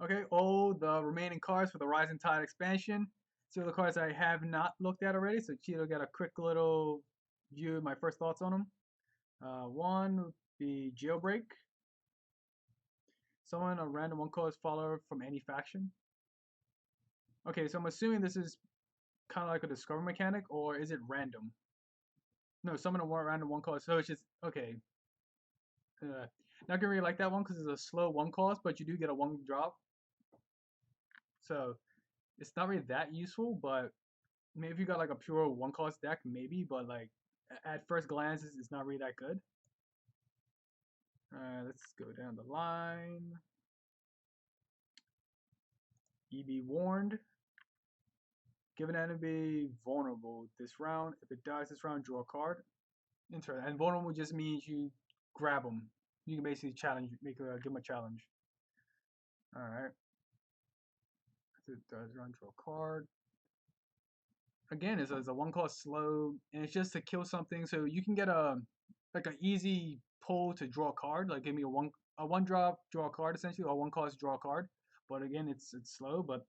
Okay, all the remaining cards for the Rising Tide expansion. So the cards I have not looked at already. So Cheeto got a quick little view of my first thoughts on them. One would be Jailbreak. Summon a random one cost follower from any faction. Okay, so I'm assuming this is kind of like a discover mechanic, or is it random? No, summon a random one cost. So it's just okay. Uh, Not gonna really like that one because it's a slow one cost, but you do get a one drop. So it's not really that useful. But maybe if you got like a pure one cost deck, maybe. But like at first glance, it's not really that good. Let's go down the line. You be warned. Give an enemy vulnerable this round. If it dies this round, draw a card. Interesting. And vulnerable just means you grab them. You can basically challenge, give them a challenge. All right. If it does run, draw a card. Again, it's a one cost slow, and it's just to kill something. So you can get a like an easy pull to draw a card. Like give me a one drop, draw a card essentially, or one cost, draw a card. But again, it's slow. But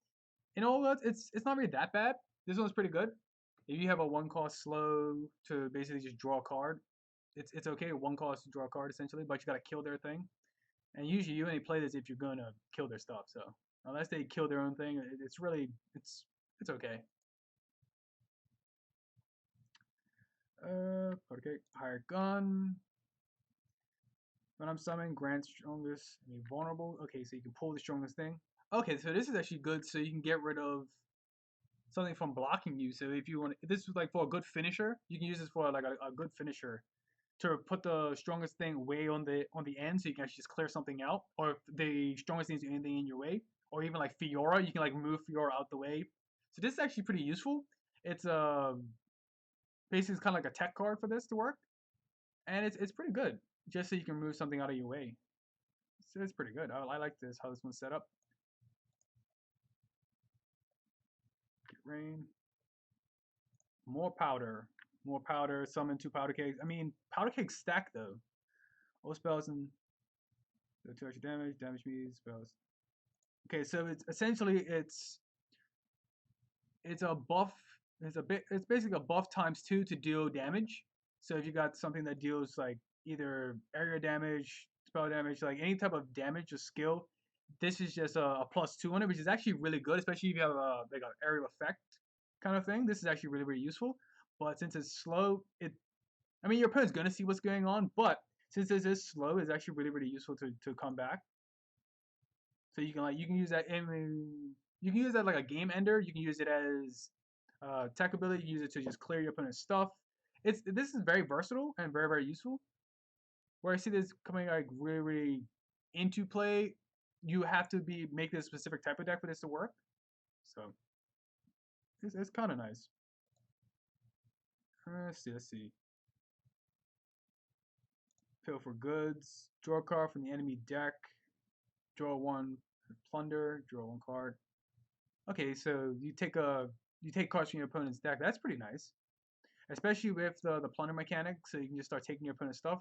in all that, it's not really that bad. This one's pretty good. If you have a one cost slow to basically just draw a card, it's okay. One cost to draw a card essentially, but you gotta kill their thing. And usually you only play this if you're gonna kill their stuff. So unless they kill their own thing, it's really it's okay. Okay, higher gun. When I'm summoning, grant strongest, I mean vulnerable. Okay, so you can pull the strongest thing. Okay, so this is actually good. So you can get rid of something from blocking you. So if you want, if this is like for a good finisher, you can use this for like a good finisher to put the strongest thing way on the end, so you can actually just clear something out. Or if the strongest thing is anything in your way, or even like Fiora, you can like move Fiora out the way. So this is actually pretty useful. It's basically it's kind of like a tech card for this to work, and it's pretty good. Just so you can move something out of your way. So it's pretty good. I like this how this one's set up. Get rain. More powder. Summon two powder cakes. I mean, powder cakes stack though. All spells and do 2 extra damage. Damage me spells. Okay, so it's essentially it's a buff. It's basically a buff times two to deal damage. So if you got something that deals like either area damage, spell damage, like any type of damage or skill, this is just a +2 on it, which is actually really good, especially if you have a like an area effect kind of thing. This is actually really useful. But since it's slow, I mean your opponent's gonna see what's going on, but since this is slow, it's actually really useful to come back. So you can use that in you can use that like a game ender. You can use it as tech ability. You use it to just clear your opponent's stuff. This is very versatile and very useful. Where I see this coming like really into play, you have to be make this specific type of deck for this to work. So it's kind of nice. Let's see. Fill for goods. Draw a card from the enemy deck. Draw one plunder. Draw one card. Okay, so you take cards from your opponent's deck. That's pretty nice, especially with the plunder mechanic. So you can just start taking your opponent's stuff.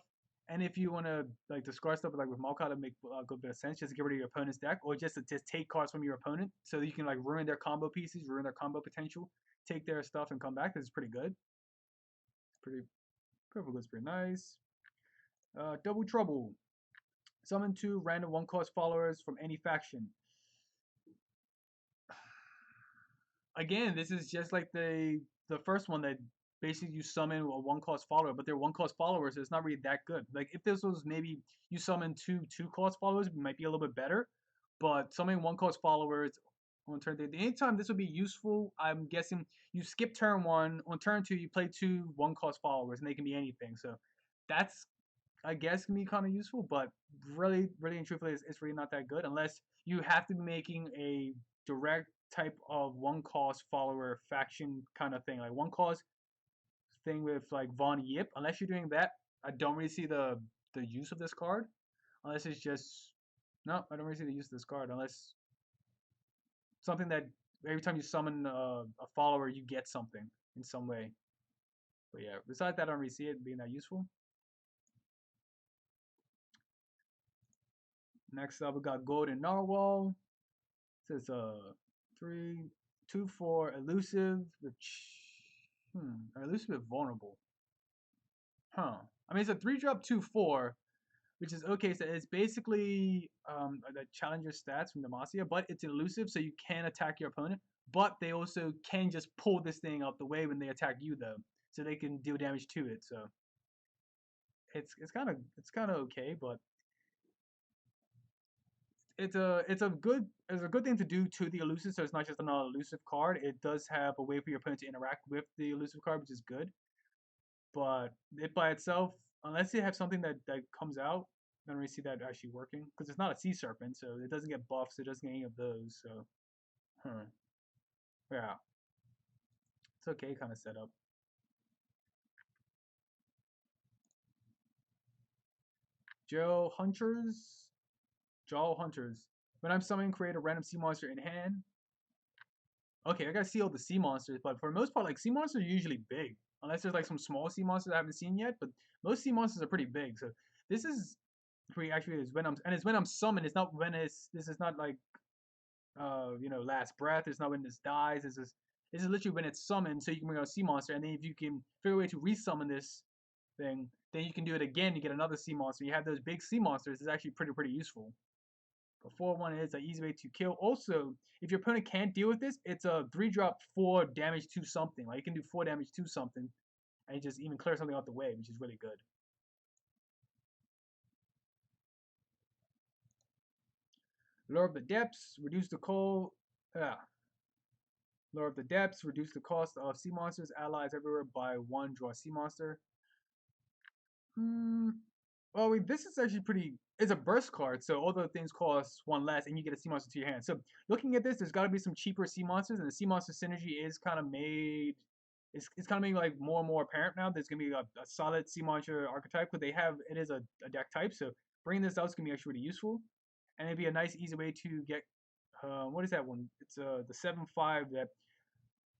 And if you want to like discard stuff like with Malka to make a good bit of sense, just get rid of your opponent's deck, or just to just take cards from your opponent, so you can like ruin their combo pieces, ruin their combo potential, take their stuff and come back. This is pretty good. Pretty Purple Good's pretty nice. Double Trouble. Summon two random one cost followers from any faction. Again, this is just like the first one that basically you summon a one cost follower, but they're one cost followers, so it's not really that good. Like if this was maybe you summon two cost followers, it might be a little bit better. But summoning one cost followers on turn three, anytime this would be useful, I'm guessing you skip turn one, on turn two you play two one cost followers, and they can be anything. So that's I guess can be kind of useful, but really and truthfully, it's really not that good unless you have to be making a direct type of one cost follower faction kind of thing, like one cost thing with like Von Yip. Unless you're doing that, I don't really see the use of this card. Unless it's just no, I don't really see the use of this card unless something that every time you summon a follower, you get something in some way. But yeah, besides that, I don't really see it being that useful. Next up, we got Golden Narwhal. So it's a 3/2/4 elusive, which or elusive with vulnerable. Huh. I mean, it's a 3-drop 2/4, which is okay. So it's basically the challenger stats from Demacia, but it's elusive, so you can attack your opponent. But they also can just pull this thing out the way when they attack you, though, so they can deal damage to it. So it's kind of okay, but it's a good thing to do to the elusive. So it's not just another elusive card. It does have a way for your opponent to interact with the elusive card, which is good. But it by itself, unless you have something that comes out, I don't really see that actually working because it's not a sea serpent, so it doesn't get buffs. It doesn't get any of those. So, huh. Yeah, it's okay kind of setup. Joul Hunters, Joul Hunters. When I'm summoning, create a random sea monster in hand. Okay, I gotta see all the sea monsters, but for the most part, like sea monsters are usually big, unless there's like some small sea monsters I haven't seen yet. But most sea monsters are pretty big, so this is pretty actually is when it's when I'm summoned. It's not when this is not like last breath. It's not when this dies. This is literally when it's summoned, so you can bring out a sea monster, and then if you can figure a way to resummon this thing, then you can do it again. You get another sea monster. You have those big sea monsters. It's actually pretty useful. But 4/1 is an easy way to kill. Also, if your opponent can't deal with this, it's a 3-drop 4 damage to something. Like you can do 4 damage to something, and you just even clear something out the way, which is really good. Lure of the Depths, reduce the cold. Lure of the Depths, reduce the cost of sea monsters, allies everywhere by 1, draw a sea monster. Hmm. Well, this is actually pretty. It's a burst card, so all the things cost 1 less, and you get a sea monster to your hand. So looking at this, there's got to be some cheaper sea monsters, and the sea monster synergy is kind of made. It's kind of made like more and more apparent now. There's gonna be a solid sea monster archetype, because it is a deck type. So bringing this out is gonna be actually really useful, and it'd be a nice, easy way to get. What is that one? It's the 7/5 that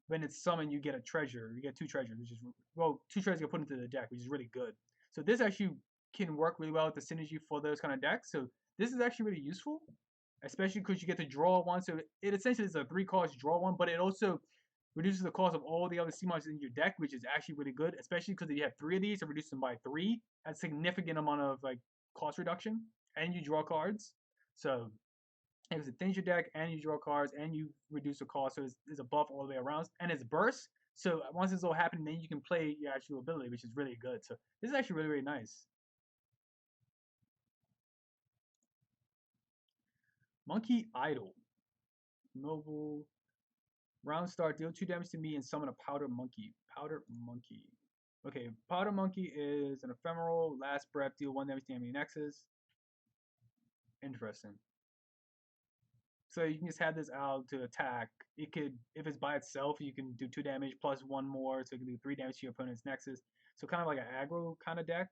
when it's summoned, you get a treasure. You get 2 treasures, which is well, 2 treasures get put into the deck, which is really good. So this actually can work really well with the synergy for those kind of decks. So this is actually really useful, especially because you get to draw one. So it essentially is a 3-cost draw one, but it also reduces the cost of all the other sea monsters in your deck, which is actually really good, especially because if you have 3 of these, it reduces them by 3. That's a significant amount of like cost reduction, and you draw cards. So it thins your deck, and you draw cards, and you reduce the cost, so it's a buff all the way around, and it's burst. So once this all happening, then you can play your actual ability, which is really good. So this is actually really nice. Monkey Idol, noble. Round start, deal 2 damage to me and summon a powder monkey. Powder monkey. Okay, powder monkey is an ephemeral. Last breath, deal 1 damage to enemy nexus. Interesting. So you can just have this out to attack. It could, if it's by itself, you can do 2 damage plus 1 more, so you can do 3 damage to your opponent's nexus. So kind of like an aggro kind of deck.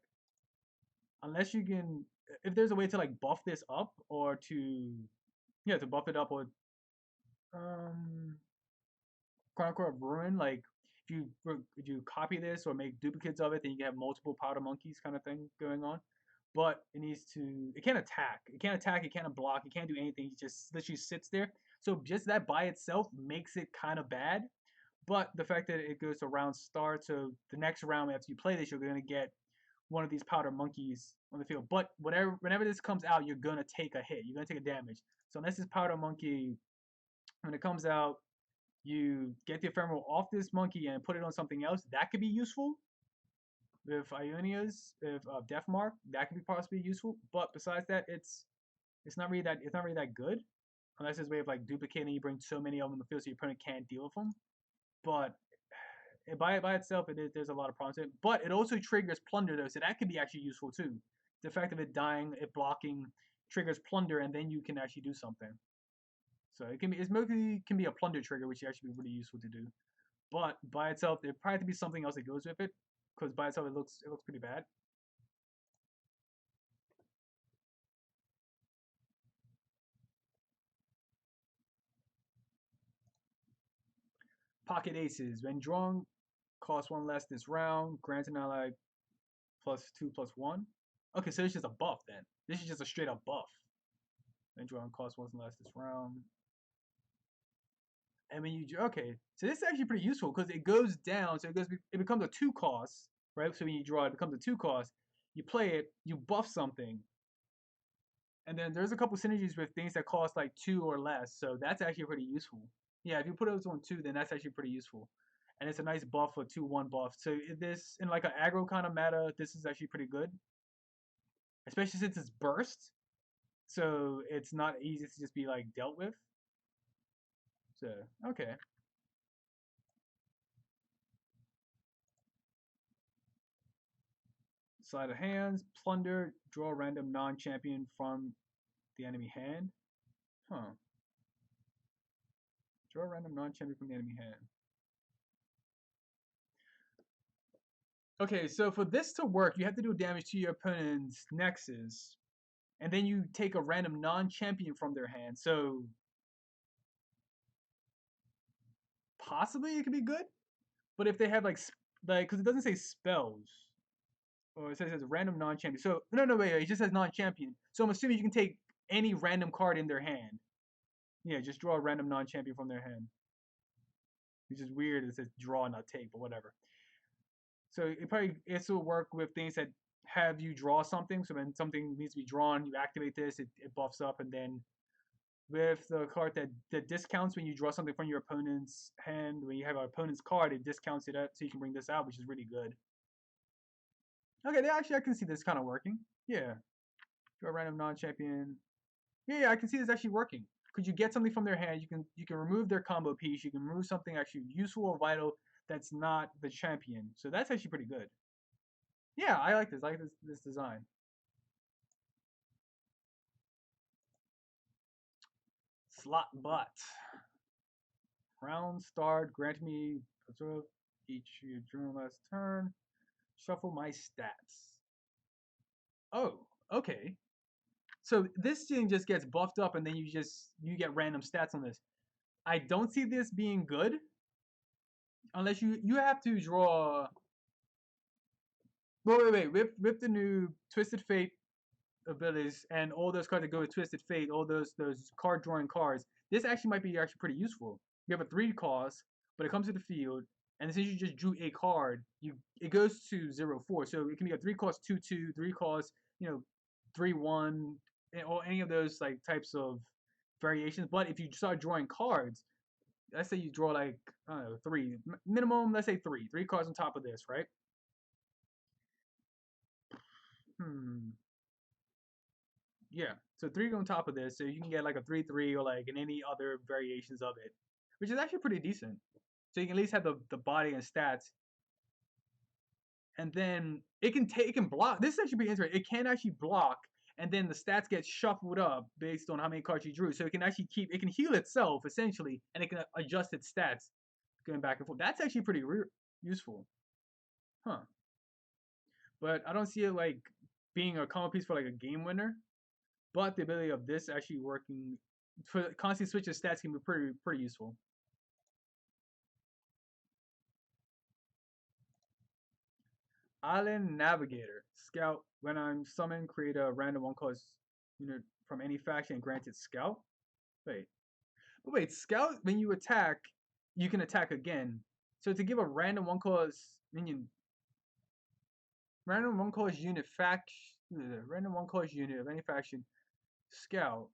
Unless you can, if there's a way to like buff this up, or to buff it up, or um Chronicle of Ruin, like if you copy this or make duplicates of it, then you can have multiple powder monkeys kind of thing going on. But it can't attack. It can't attack, it can't block, it can't do anything. It just literally sits there. So just that by itself makes it kind of bad. But the fact that it goes to round start, so the next round after you play this, you're gonna get one of these powder monkeys on the field. But whenever this comes out, you're gonna take a hit. You're gonna take a damage. So unless this powder monkey, when it comes out, you get the ephemeral off this monkey and put it on something else, that could be useful. With Ionia's, with Deathmark, that could be possibly useful. But besides that, it's not really that good, unless there's a way of like duplicating. You bring so many of them in the field, so your opponent can't deal with them. But by itself, there's a lot of problems with it. But it also triggers plunder though, so that could be actually useful too. The fact of it dying, it blocking, triggers plunder, and then you can actually do something. So it's mostly can be a plunder trigger, which actually be really useful to do. But by itself, there probably have to be something else that goes with it, because by itself it looks pretty bad. Pocket Aces. When drawn, cost 1 less this round. Grant an ally +2/+1. Okay, so it's just a buff then. This is just a straight up buff. When drawn, cost 1 less this round. And when you okay, so this is actually pretty useful because it goes down. So it becomes a 2 cost, right? So when you draw it, it becomes a 2 cost. You play it, you buff something, and then there's a couple synergies with things that cost like 2 or less. So that's actually pretty useful. Yeah, if you put those on 2, then that's actually pretty useful. And it's a nice buff for 2/1 buff. So this in like an aggro kind of meta, this is actually pretty good, especially since it's burst. So it's not easy to just be like dealt with. So okay. Sleight of hands, plunder, draw a random non-champion from the enemy hand. Huh. Draw a random non-champion from the enemy hand. Okay, so for this to work, you have to do damage to your opponent's nexus, and then you take a random non-champion from their hand. So possibly it could be good, but if they have like because it doesn't say spells, or it says it's a random non-champion. So no, wait, it just says non-champion. So I'm assuming you can take any random card in their hand. Yeah, just draw a random non-champion from their hand, which is weird. It says draw, not take, but whatever. So it will work with things that have you draw something. So when something needs to be drawn, you activate this, it buffs up, and then with the card that discounts when you draw something from your opponent's hand, when you have an opponent's card, it discounts it up, so you can bring this out, which is really good. Okay, actually I can see this kind of working. Yeah, draw a random non-champion. Yeah, I can see this actually working. Because you get something from their hand, you can remove their combo piece, you can remove something actually useful or vital that's not the champion. So that's actually pretty good. Yeah, I like this. I like this design. Slot butt. Round start. Grant me observe each during last turn. Shuffle my stats. Oh, okay. So this thing just gets buffed up, and then you get random stats on this. I don't see this being good unless you have to draw. Wait. With the new Twisted Fate abilities and all those cards that go with Twisted Fate, all those card drawing cards, this actually might be actually pretty useful. You have a 3 cost, but it comes to the field, and since you just drew a card, it goes to 0/4. So it can be a 3 cost 2/2, 3 cost, 3/1, or any of those like types of variations. But if you start drawing cards, let's say you draw like I don't know 3 minimum, let's say 3 cards on top of this, right? Hmm. Yeah, so 3 on top of this, so you can get like a 3/3 or like in any other variations of it, which is actually pretty decent. So you can at least have the body and stats, and then it can block. This is actually pretty interesting. It can actually block, and then the stats get shuffled up based on how many cards you drew. So it can actually it can heal itself essentially, and it can adjust its stats going back and forth. That's actually pretty useful, huh? But I don't see it like being a combo piece for like a game winner. But the ability of this actually working for constantly switching stats can be pretty useful. Island Navigator. Scout. When I'm summoned, create a random 1 cost unit from any faction and grant it Scout. Wait. But wait, Scout, when you attack, you can attack again. So to give a random 1 cost minion, random 1 cost unit random 1 cost unit of any faction, Scout.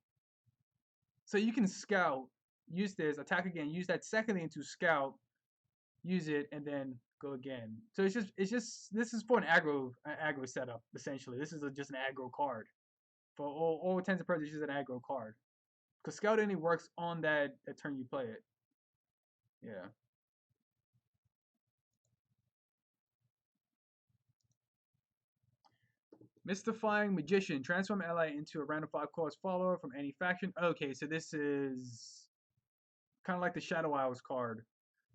So you can Scout, use this, attack again, use that second lane to Scout, use it, and then go again. So it's just this is for an aggro setup essentially. This is just an aggro card for all intents and purposes. It's an aggro card because Scout only works on that turn you play it. Yeah. Mystifying Magician. Transform ally into a random 5 cost follower from any faction. Okay, so this is kind of like the Shadow Isles card,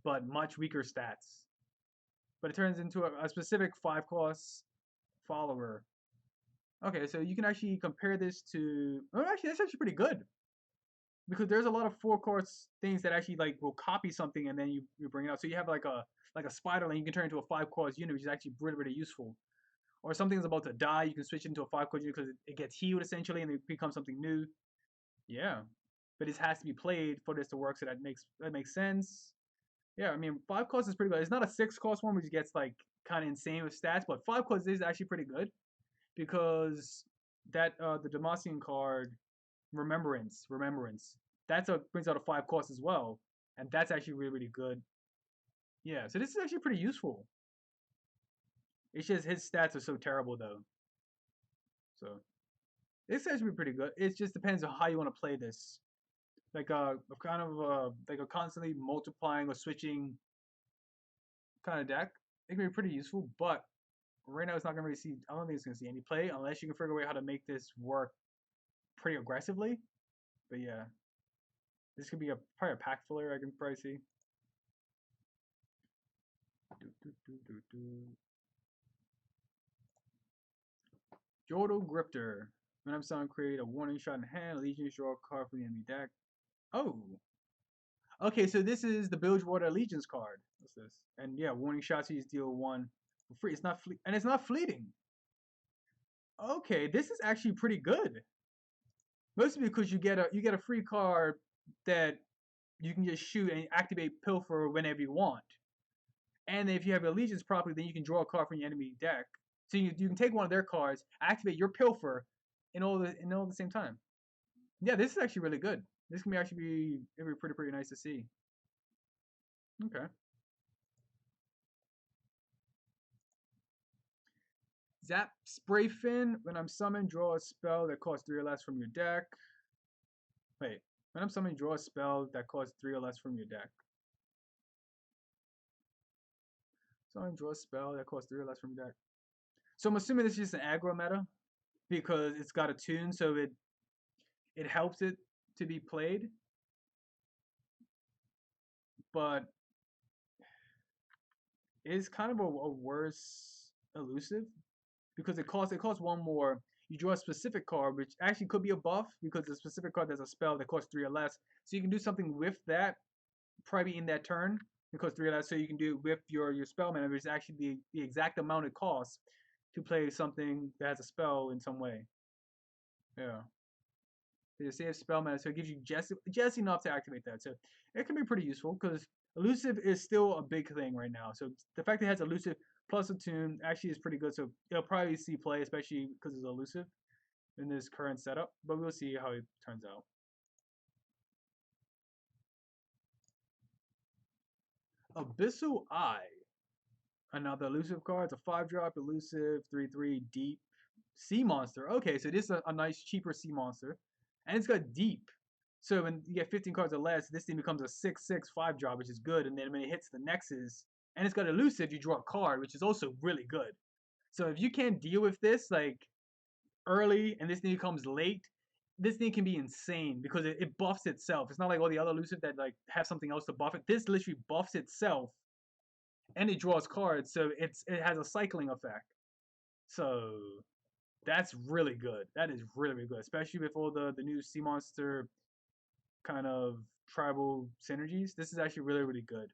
but much weaker stats. But it turns into a specific 5 cost follower. Okay, so you can actually compare this to. Oh, actually, that's actually pretty good because there's a lot of 4 cost things that actually like will copy something and then you bring it out. So you have like a spider lane you can turn into a 5 cost unit, which is actually really useful. Or something's about to die, you can switch it into a 5 cost unit because it gets healed essentially and it becomes something new. Yeah. but it has to be played for this to work. So that makes sense. Yeah, I mean 5 cost is pretty good. It's not a 6 cost one which gets like kind of insane with stats, but 5 cost is actually pretty good because that the Demacian card Remembrance. That's a brings out a 5 cost as well, and that's actually really good. Yeah, so this is actually pretty useful. It's just his stats are so terrible though. So it's actually pretty good. It just depends on how you want to play this. Like a kind of like a constantly multiplying or switching kind of deck. It can be pretty useful, but right now it's not gonna really see. I don't think it's gonna see any play unless you can figure out how to make this work pretty aggressively. But yeah, this could be probably a pack filler I can probably see. Joul Grifter. When I'm selling, create a warning shot in hand. Legions draw a card from the enemy deck. Oh. Okay, so this is the Bilgewater Allegiance card. What's this? And yeah, warning shots you deal 1 for free. It's not and it's not fleeting. Okay, this is actually pretty good. Mostly because you get a free card that you can just shoot and activate Pilfer whenever you want. And if you have Allegiance properly, then you can draw a card from your enemy deck. So you can take one of their cards, activate your Pilfer, in all the same time. Yeah, this is actually really good. This can actually be pretty nice to see. Okay. Zap Spray Fin. When I'm summoned, draw a spell that costs 3 or less from your deck. Wait. When I'm summoned, draw a spell that costs 3 or less from your deck. Summon, draw a spell that costs 3 or less from your deck. So I'm assuming this is just an aggro meta because it's got a tune, so it helps it to be played. But it's kind of a worse elusive because it costs 1 more. You draw a specific card, which actually could be a buff because the specific card has a spell that costs 3 or less. So you can do something with that, probably in that turn. It costs 3 or less, so you can do with your spell mana, which is actually the exact amount it costs to play something that has a spell in some way. Yeah. You save spell mana, so it gives you just enough to activate that. So it can be pretty useful because elusive is still a big thing right now. So the fact that it has elusive plus a tune actually is pretty good. So it'll probably see play, especially because it's elusive in this current setup. But we'll see how it turns out. Abyssal Eye. Another elusive card. It's a 5-drop elusive 3/3 deep sea monster. Okay, so this is a nice cheaper sea monster, and it's got deep. So when you get 15 cards or less, this thing becomes a 6/6 5-drop, which is good. And then when it hits the Nexus, and it's got elusive, you draw a card, which is also really good. So if you can't deal with this like early, and this thing comes late, this thing can be insane because it buffs itself. It's not like all the other elusive that like have something else to buff it. This literally buffs itself, and it draws cards, so it has a cycling effect. So that's really good. That is really good, especially with all the new sea monster kind of tribal synergies. This is actually really good.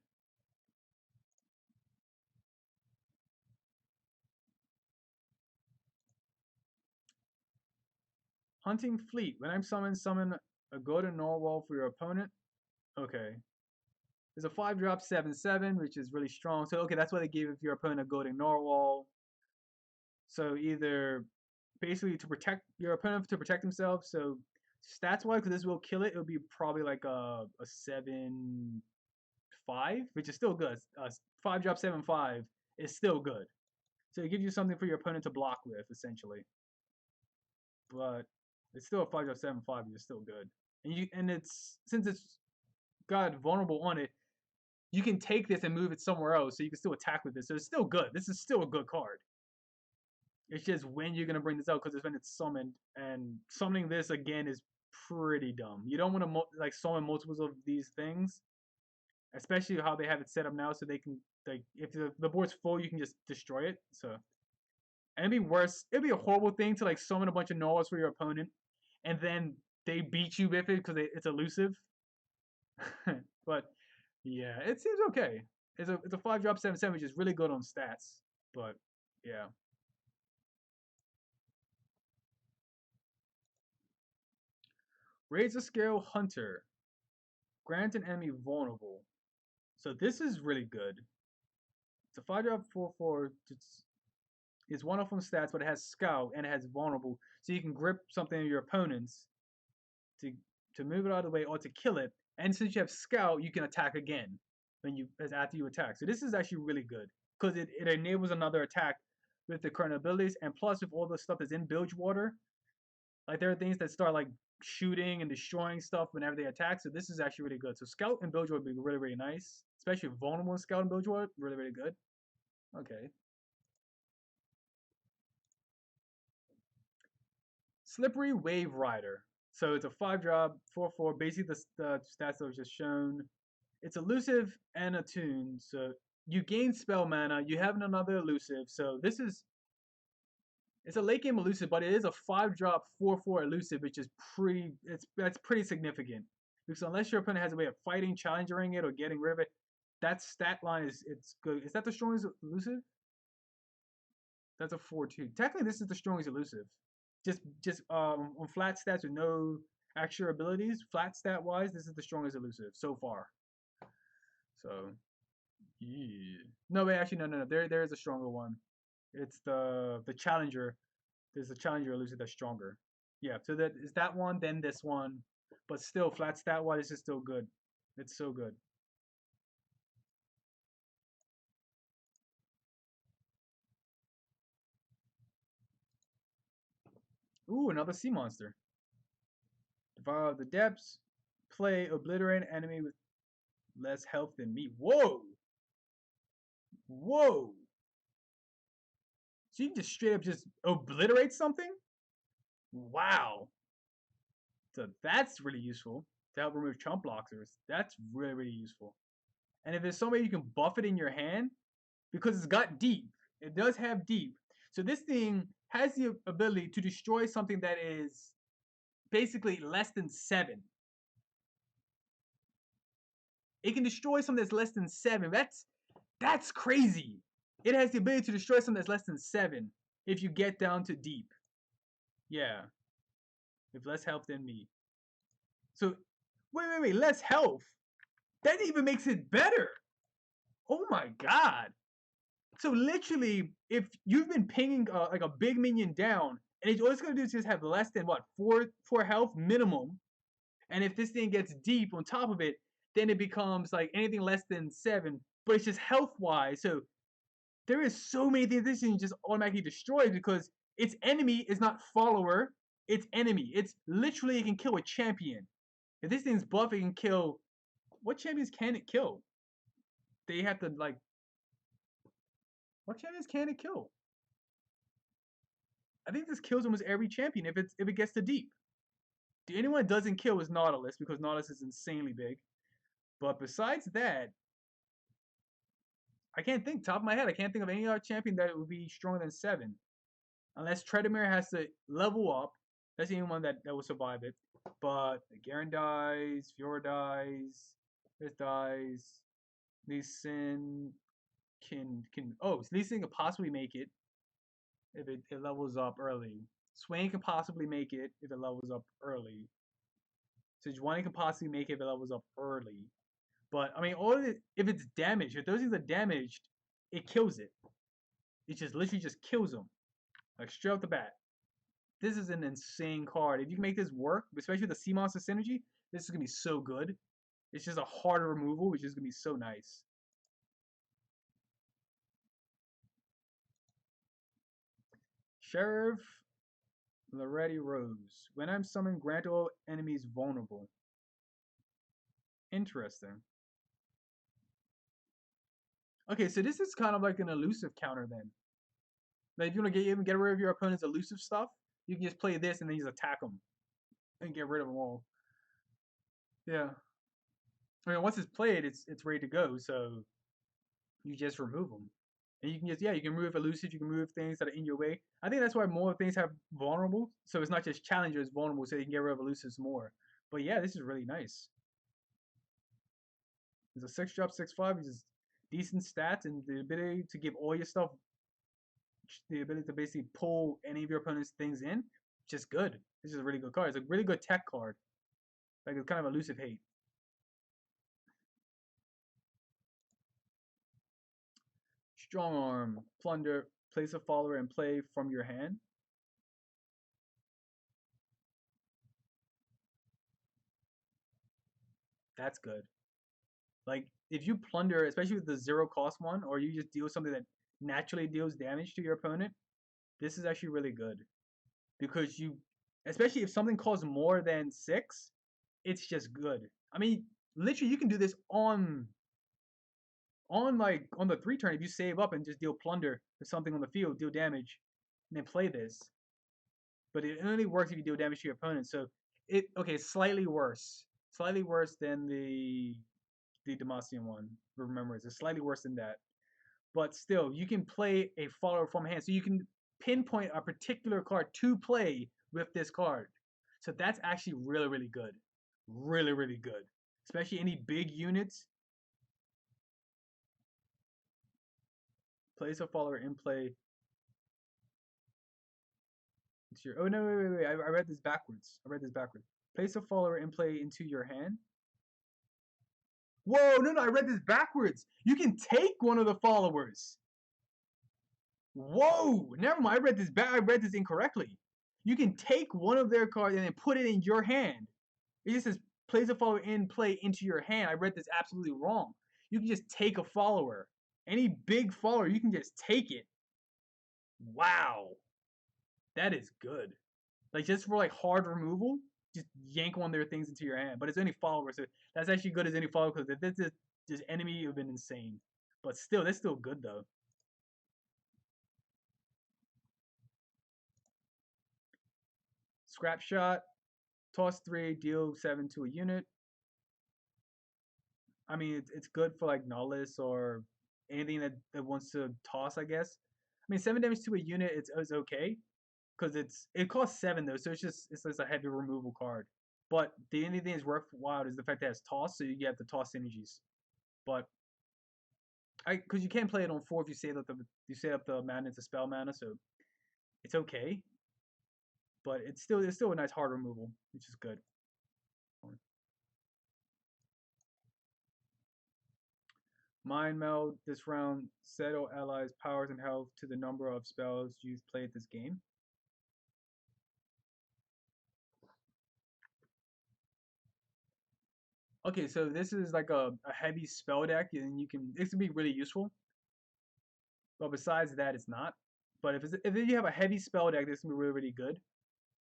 Hunting Fleet. When I'm summoned, summon a golden Norwhal for your opponent. Okay. There's a 5-drop 7/7, which is really strong. So okay, that's why they gave your opponent a golden Norwhal. So either basically to protect your opponent to protect himself. So stats wise, because this will kill it, it'll be probably like a 7/5, which is still good. 5-drop 7/5 is still good. So it gives you something for your opponent to block with, essentially. But it's still a 5/7/5, 7/5, which is still good. And it's since it's got vulnerable on it, you can take this and move it somewhere else, so you can still attack with this. So it's still good. This is still a good card. It's just when you're gonna bring this out because it's when it's summoned, and summoning this again is pretty dumb. You don't want to like summon multiples of these things, especially how they have it set up now, so they can like if the board's full, you can just destroy it. So and it'd be worse. It'd be a horrible thing to like summon a bunch of Norwhals for your opponent, and then they beat you with it because it's elusive. But yeah, it seems okay. It's a 5-drop 7/7, which is really good on stats. But yeah. Razor Scale Hunter. Grant an enemy vulnerable. So this is really good. It's a 5-drop 4/4. It's one off on stats, but it has Scout and it has vulnerable. So you can grip something of your opponent's to move it out of the way or to kill it. And since you have Scout, you can attack again after you attack. So this is actually really good because it enables another attack with the current abilities, and plus with all the stuff that's in Bilgewater, like there are things that start like shooting and destroying stuff whenever they attack. So this is actually really good. So Scout and Bilgewater would be really, really nice, especially vulnerable in Scout and Bilgewater. Really, really good. Okay. Slippery Wave Rider. So it's a 5-drop 4/4. Basically the stats that was just shown. It's elusive and attuned. So you gain spell mana. You have another elusive. So this is it's a late game elusive, but it is a 5-drop 4/4 elusive, which is that's pretty significant. Because unless your opponent has a way of fighting, challenging it, or getting rid of it, that stat line it's good. Is that the strongest elusive? That's a 4/2. Technically, this is the strongest elusive. Just on flat stats with no extra abilities, flat stat wise, this is the strongest elusive so far. So, yeah. No, wait, actually, no. There is a stronger one. It's the challenger. There's a challenger elusive that's stronger. Yeah, so that is that one, then this one, but still flat stat wise, this is still good. It's so good. Ooh, another sea monster. Devour the depths. Play obliterate enemy with less health than me. Whoa! Whoa! So you can just straight up just obliterate something? Wow. So that's really useful to help remove chump blockers. That's really, really useful. And if there's some way you can buff it in your hand, because it's got deep, it does have deep. So this thing has the ability to destroy something that is basically less than 7. It can destroy something that's less than 7. That's crazy. It has the ability to destroy something that's less than 7 if you get down to deep. Yeah. With less health than me. So, wait, less health? That even makes it better. Oh my god. So literally, if you've been pinging like a big minion down, and all it's gonna do is just have less than what, 4 health minimum, and if this thing gets deep on top of it, then it becomes like anything less than 7, but it's just health wise. So there is so many things this thing just automatically destroys because its enemy is not follower, it's enemy. It's literally it can kill a champion. If this thing's buff, it can kill. What champions can it kill? They have to like. What champions can it kill? I think this kills almost every champion if it gets to deep. The only one it doesn't kill is Nautilus because Nautilus is insanely big. But besides that, I can't think top of my head. I can't think of any other champion that would be stronger than 7, unless Tredemir has to level up. That's the only one that will survive it. But Garen dies, Fiora dies, this dies, Lee Sin can Lee Sin can possibly make it if it levels up early. Swain can possibly make it if it levels up early. Sejuani can possibly make it if it levels up early. But I mean, all of it, if it's damaged, if those things are damaged, it kills it. It just literally just kills them, like straight off the bat. This is an insane card. If you can make this work, especially with the Sea Monster synergy, this is gonna be so good. It's just a harder removal, which is gonna be so nice. Sheriff Loretti Rose. When I'm summoned, grant all enemies vulnerable. Interesting. Okay, so this is kind of like an elusive counter then. Like if you want to even get rid of your opponent's elusive stuff, you can just play this and then just attack them and get rid of them all. Yeah. I mean, once it's played, it's ready to go. So you just remove them, and you can just you can remove elusive, you can remove things that are in your way. I think that's why more things have vulnerable. So it's not just challengers vulnerable, so you can get rid of elusives more. But yeah, this is really nice. It's a 6-drop 6/5, which is decent stats and the ability to give all your stuff, the ability to basically pull any of your opponent's things in, just good. This is a really good card. It's a really good tech card. Like it's kind of elusive hate. Strong arm, plunder, place a follower and play from your hand. That's good. Like if you plunder, especially with the 0 cost one, or you just deal something that naturally deals damage to your opponent, this is actually really good because you, especially if something costs more than 6, it's just good. I mean, literally, you can do this on like on the 3 turn if you save up and just deal plunder or something on the field, deal damage, and then play this. But it only works if you deal damage to your opponent. So it okay, slightly worse than the Demacian one. Remember, it's slightly worse than that. But still, you can play a follower from hand, so you can pinpoint a particular card to play with this card. So that's actually really, really good, really, really good. Especially any big units. Place a follower in play. It's your. Oh no, wait! I read this backwards. I read this backwards. Place a follower in play into your hand. Whoa, no, I read this backwards. You can take one of the followers. Whoa, never mind. I read this incorrectly. You can take one of their cards and then put it in your hand. It just says place a follower in play into your hand. I read this absolutely wrong. You can just take a follower. Any big follower, you can just take it. Wow. That is good. Like just for like hard removal, just yank one of their things into your hand. But it's only followers, so that's actually good as any follower because if this is just enemy, you've been insane. But still, that's still good though. Scrap shot, toss 3, deal 7 to a unit. I mean, it's good for like Nihilus or anything that wants to toss, I guess. I mean, 7 damage to a unit, it's okay because it costs 7 though, so it's just a heavy removal card. But the only thing that's worthwhile is the fact that it's toss, so you get the toss synergies. But because you can't play it on 4 if you set up the mana to spell mana, so it's okay. But it's still a nice hard removal, which is good. Mind Meld this round. Set all allies' powers and health to the number of spells you've played this game. Okay, so this is like a heavy spell deck, and this can be really useful. But besides that, it's not. But if you have a heavy spell deck, this can be really, really good.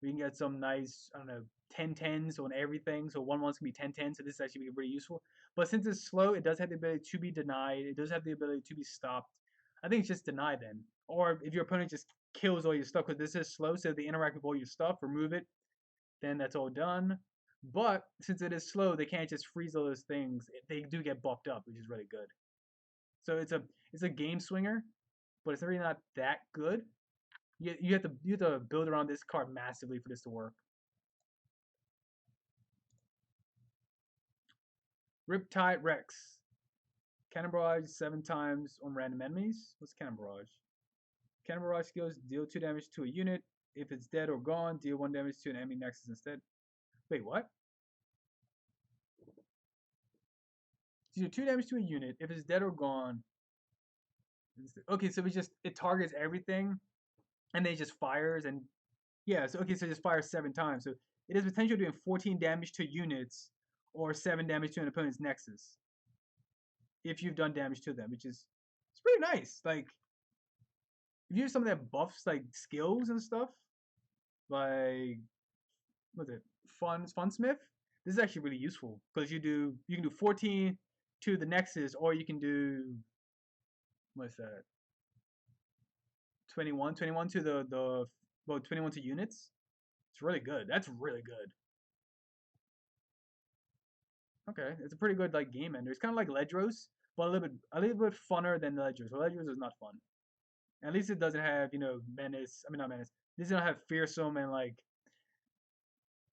We can get some nice, I don't know, 10/10s on everything. So 1/1s can be 10/10, so this is actually really useful. But since it's slow, it does have the ability to be denied. It does have the ability to be stopped. I think it's just deny then. Or if your opponent just kills all your stuff, because this is slow, so if they interact with all your stuff, remove it, then that's all done. But since it is slow, they can't just freeze all those things. They do get buffed up, which is really good. So it's a game swinger, but it's really not that good. You have to build around this card massively for this to work. Riptide Rex. Cannon Barrage 7 times on random enemies. What's Cannon Barrage? Cannon Barrage skills deal 2 damage to a unit. If it's dead or gone, deal 1 damage to an enemy nexus instead. Wait, what? Deal 2 damage to a unit. If it's dead or gone. Okay, so it targets everything, and then it just fires and yeah. So okay, so it just fires 7 times. So it has potential doing 14 damage to units or 7 damage to an opponent's nexus if you've done damage to them, which is it's pretty nice. Like if you have something that buffs like skills and stuff, like what's it, Funsmith, this is actually really useful because you can do 14 to the nexus, or you can do what's that, 21 to the well 21 to units. It's really good. That's really good. Okay, it's a pretty good like game ender. It's kind of like Ledros, but a little bit funner than Ledros. So Ledros is not fun. At least it doesn't have menace. I mean not menace. This doesn't have fearsome and like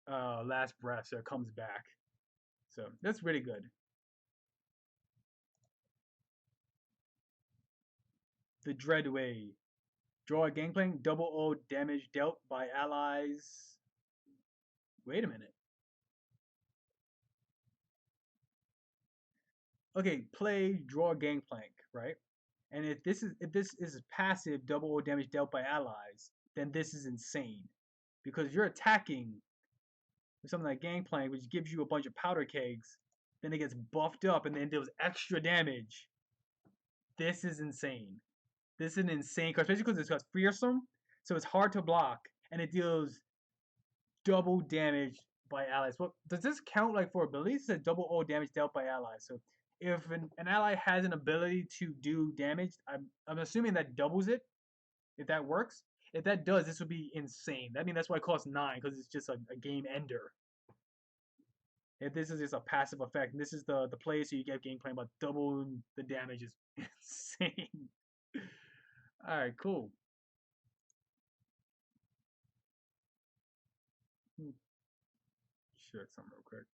last breath, so it comes back. So that's really good. The Dreadway. Draw a Gangplank, double O damage dealt by allies. Wait a minute. Okay, play draw gangplank, right? And if this is passive double O damage dealt by allies, then this is insane. Because you're attacking with something like gangplank, which gives you a bunch of powder kegs, then it gets buffed up and then deals extra damage. This is insane. This is an insane card, especially because it's got fearsome, so it's hard to block, and it deals double damage by allies. Well, does this count like for abilities? It says double O damage dealt by allies. So if an ally has an ability to do damage, I'm assuming that doubles it. If that works, if that does, this would be insane. I mean, that's why it costs 9 because it's just a game ender. If this is just a passive effect, and this is the play, so you get game plan, but double the damage is insane. All right, cool. Check something real quick.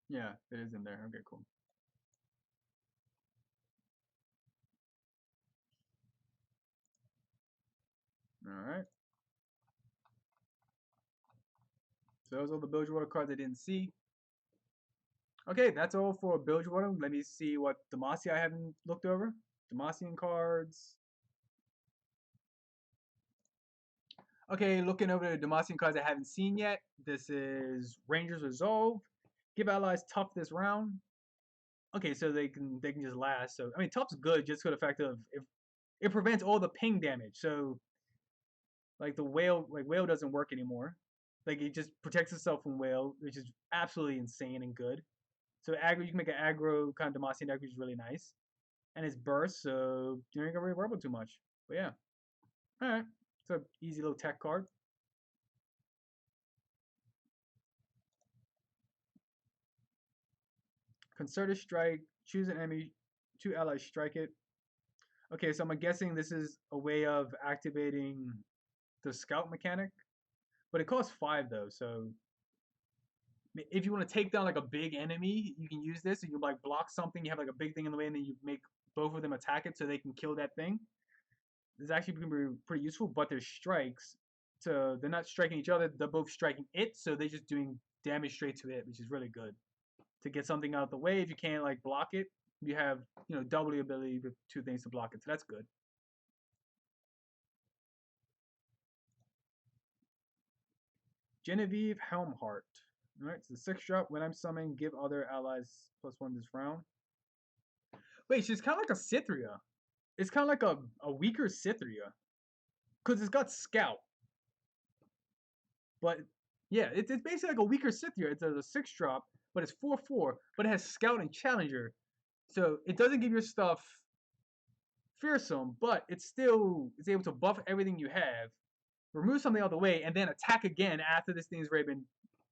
Yeah, it is in there. Okay, cool. All right. So those are the Bilgewater cards I didn't see. Okay, that's all for Bilgewater. Let me see what Demacia I haven't looked over. Demacian cards. Okay, looking over the Demacian cards I haven't seen yet. This is Ranger's Resolve. Give allies tough this round. Okay, so they can just last. So I mean, tough's good just for the fact of if it prevents all the ping damage. So like the whale doesn't work anymore. Like it just protects itself from whale, which is absolutely insane and good. So aggro, you can make an aggro kind of Demacian deck, which is really nice. And it's burst, so you ain't gonna really worry about too much. But yeah, all right. It's an easy little tech card. Concerted strike. Choose an enemy. 2 allies strike it. Okay, so I'm guessing this is a way of activating the scout mechanic, but it costs 5 though. So if you want to take down like a big enemy, you can use this. You can like block something. You have like a big thing in the way, and then you make both of them attack it so they can kill that thing. This is actually pretty useful. But their strikes, so they're not striking each other. They're both striking it, so they're just doing damage straight to it, which is really good. To get something out of the way, if you can't like block it, you have double the ability with 2 things to block it. So that's good. Genevieve Helmhart. Alright, so 6 drop. When I'm summoning, give other allies +1 this round. Wait, she's kind of like a Cythria. It's kind of like a weaker Cythria. Because it's got Scout. But yeah, it's basically like a weaker Cythria. It's a 6 drop, but it's 4/4, but it has Scout and Challenger. So it doesn't give your stuff fearsome, but it's able to buff everything you have, remove something out of the way, and then attack again after this thing's already been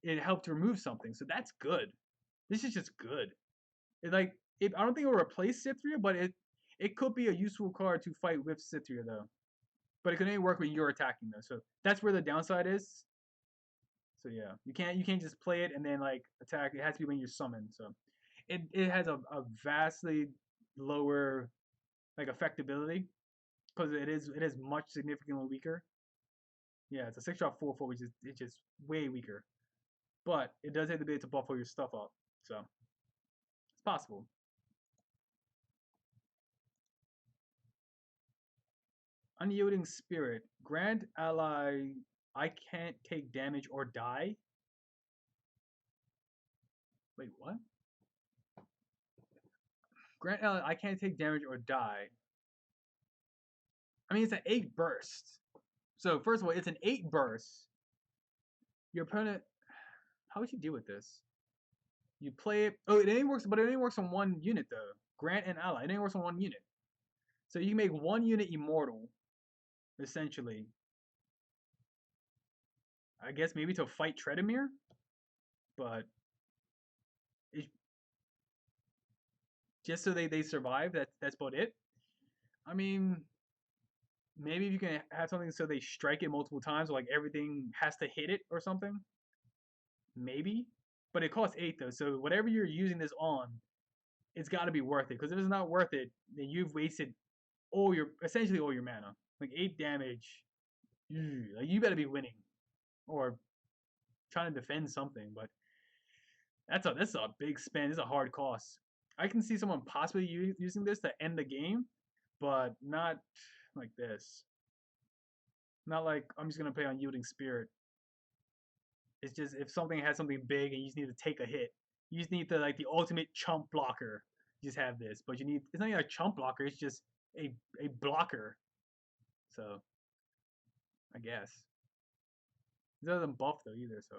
it helped remove something. So that's good. This is just good. I don't think it will replace Cythria, but it could be a useful card to fight with Cythria though. But it can only work when you're attacking though. So that's where the downside is. So yeah, you can't just play it and then like attack. It has to be when you're summoned. So it has a vastly lower like effectability because it is much significantly weaker. Yeah, it's a 6 drop 4/4, which is it's just way weaker. But it does have the ability to buff all your stuff up. So it's possible. Unyielding Spirit. Grant ally I can't take damage or die. Wait, what? Grant ally I can't take damage or die. I mean, it's an 8 burst. So first of all, it's an 8 burst. Your opponent. How would you deal with this? You play it. Oh, it only works, but it only works on 1 unit though. Grant and ally. It only works on 1 unit. So you can make 1 unit immortal, essentially. I guess maybe to fight Tredemir, but just so they survive. That's about it. I mean, maybe if you can have something so they strike it multiple times, or like everything has to hit it or something. Maybe, but it costs 8 though. So whatever you're using this on, it's got to be worth it. Because if it's not worth it, then you've wasted essentially all your mana. Like 8 damage, like you better be winning or trying to defend something. But that's a big spend. It's a hard cost. I can see someone possibly using this to end the game, but not like this. Not like I'm just gonna play on Yielding Spirit. It's just if something has something big and you just need to take a hit, you just need the ultimate chump blocker. You just have this, but it's not even a chump blocker. It's just a blocker. So I guess it doesn't buff though either. So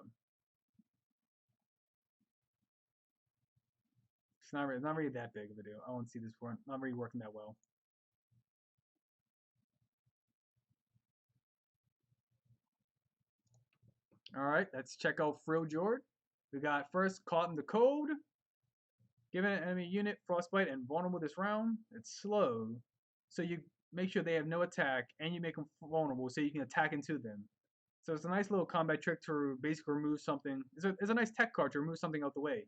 it's not really that big of a deal. I don't see this not really working that well. All right, let's check out Frill Jord. We got first Caught in the Cold. Given an enemy unit Frostbite and vulnerable this round, it's slow. So you make sure they have no attack and you make them vulnerable so you can attack into them. So it's a nice little combat trick to basically remove something. It's a nice tech card to remove something out the way.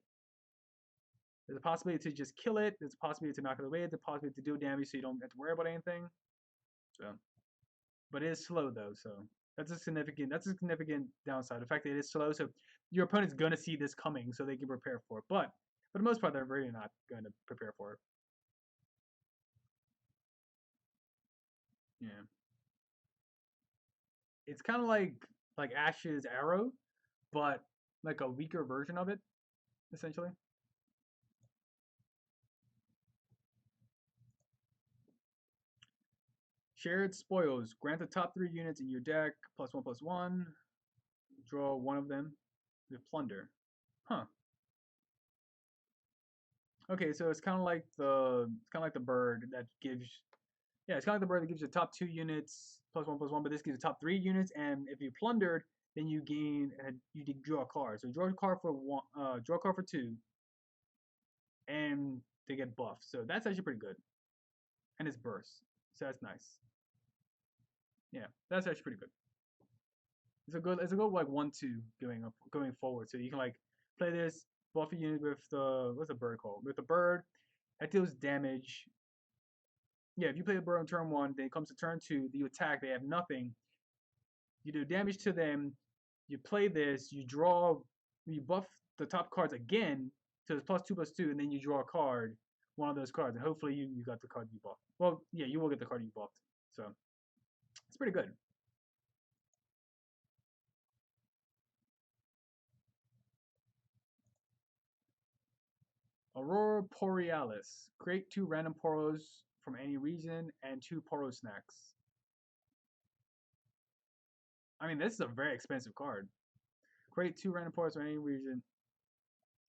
There's a possibility to just kill it. There's a possibility to knock it away. There's a possibility to do damage so you don't have to worry about anything. So, but it is slow though, so that's a significant downside. The fact that it is slow, so your opponent's gonna see this coming, so they can prepare for it. But for the most part, they're really not going to prepare for it. Yeah, it's kind of like Ash's Arrow, but like a weaker version of it, essentially. Shared spoils. Grant the top 3 units in your deck +1/+1. Draw one of them with plunder. Huh. Okay, so it's kind of like the bird that gives. Yeah, it's kind of like the bird that gives you the top 2 units +1/+1, but this gives you the top 3 units, and if you plundered, then you gain and you draw a card. So draw a card for one, draw a card for 2, and they get buffed. So that's actually pretty good, and it's burst, so that's nice. Yeah, that's actually pretty good. It's a good like 1/2 going forward. So you can like play this buff a unit with the what's the bird called? With the bird that deals damage. Yeah, if you play the bird on turn 1, then it comes to turn 2, you attack. They have nothing. You do damage to them. You play this. You buff the top cards again to +2/+2, and then you draw a card, one of those cards, and hopefully you got the card you buffed. Well, yeah, you will get the card you buffed. So it's pretty good. Aurora Borealis. Create 2 random poros from any region and 2 poro snacks. I mean, this is a very expensive card. Create 2 random poros from any region.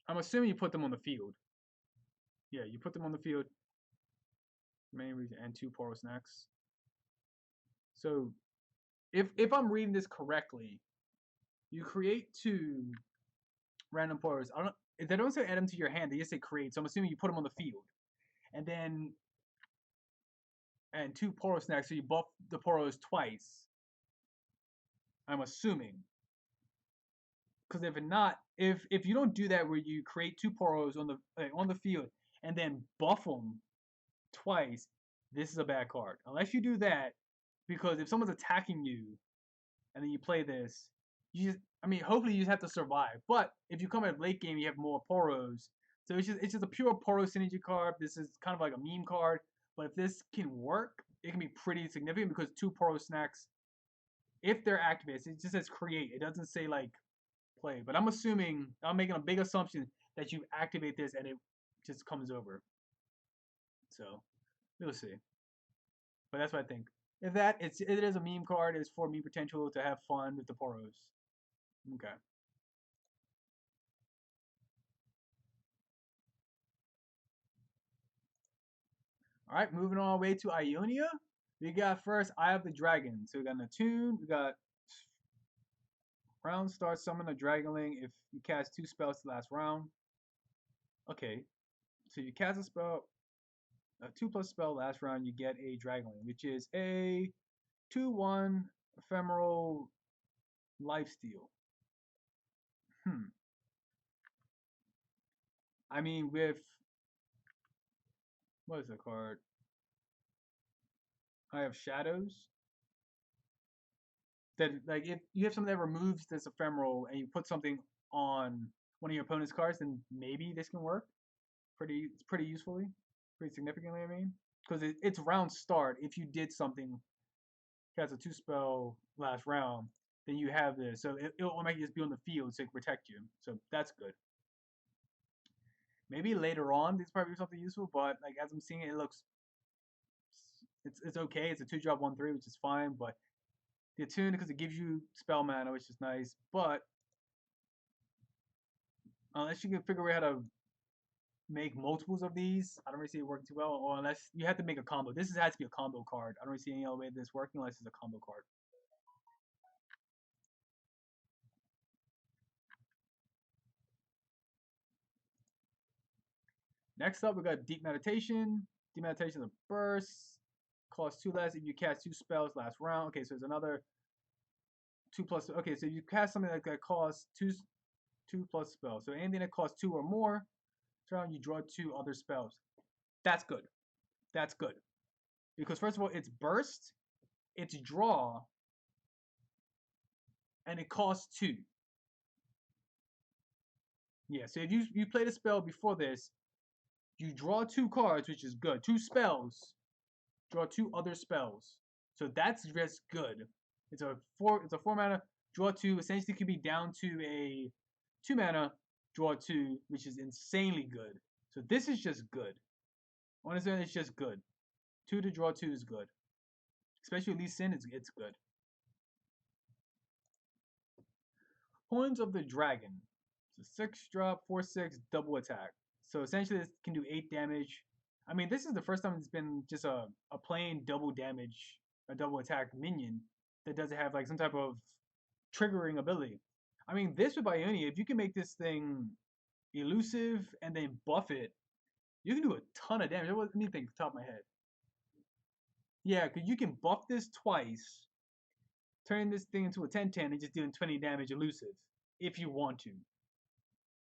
I'm assuming you put them on the field. Yeah, you put them on the field. Main region and 2 poro snacks. So if I'm reading this correctly, you create 2 random poros. They don't say add them to your hand. They just say create. So I'm assuming you put them on the field, and then 2 poro snacks. So you buff the poros twice. I'm assuming. Because if you don't do that where you create 2 poros on the field and then buff them twice, this is a bad card. Unless you do that, because if someone's attacking you and then you play this, hopefully you just have to survive. But if you come at late game, you have more poros. So it's just a pure poro synergy card. This is kind of like a meme card. But if this can work, it can be pretty significant because 2 poro snacks, if they're activated, it just says create. It doesn't say like play. But I'm making a big assumption that you activate this and it just comes over. So we'll see. But that's what I think. If that it is a meme card, it's for meme potential to have fun with the poros. Okay. All right, moving on way to Ionia. We got first Eye of the Dragon. So we got Natune. We got round start summon a Dragonling if you cast 2 spells the last round. Okay, so you cast a spell. A 2+ spell last round, you get a Dragonling, which is a 2/1 ephemeral lifesteal. Hmm. I mean, with what is the card? I have Shadows. That like if you have something that removes this ephemeral and you put something on one of your opponent's cards, then maybe this can work pretty usefully, pretty significantly. I mean, because it's round start. If you did something, has a 2 spell last round, then you have this. So it'll automatically just be on the field to protect you. So that's good. Maybe later on this probably be something useful, but like as I'm seeing it, it looks it's okay. It's a 2-drop 1/3, which is fine, but the attune because it gives you spell mana, which is nice, but unless you can figure out how to make multiples of these, I don't really see it working too well. Or unless you have to make a combo. Has to be a combo card. I don't really see any other way this working unless it's a combo card. Next up, we got Deep Meditation. Deep Meditation is a burst. Costs 2 less if you cast 2 spells last round. Okay, so there's another 2+. Okay, so if you cast something like that costs 2+ spells. So anything that costs 2 or more, turn you draw 2 other spells. That's good. That's good. Because first of all, it's burst, it's draw, and it costs 2. Yeah, so if you played a spell before this, you draw 2 cards, which is good. 2 spells, draw 2 other spells. So that's just good. It's a 4 mana, draw 2, essentially could be down to a 2 mana, draw 2, which is insanely good. So this is just good. Honestly, it's just good. 2 to draw 2 is good. Especially Lee Sin, it's good. Horns of the Dragon. It's a 6-drop, 4/6 double attack. So essentially this can do 8 damage. I mean, this is the first time it's been just a plain double damage, a double attack minion that doesn't have like some type of triggering ability. I mean, this with Bionia, if you can make this thing elusive and then buff it, you can do a ton of damage. That wasn't anything off the top of my head. Yeah, because you can buff this twice, turn this thing into a 10/10 and just doing 20 damage elusive if you want to.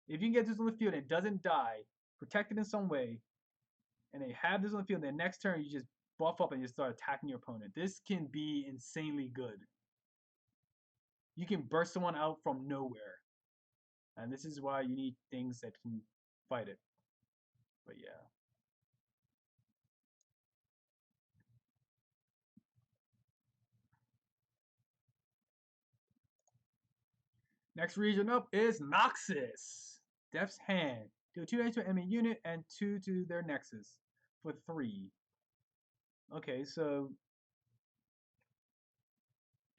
If you can get this on the field and it doesn't die, protect it in some way, and they have this on the field, then next turn you just buff up and you start attacking your opponent. This can be insanely good. You can burst someone out from nowhere. And this is why you need things that can fight it. But yeah. Next region up is Noxus. Death's Hand. Deal 2 damage to an enemy unit and 2 to their Nexus for 3. Okay, so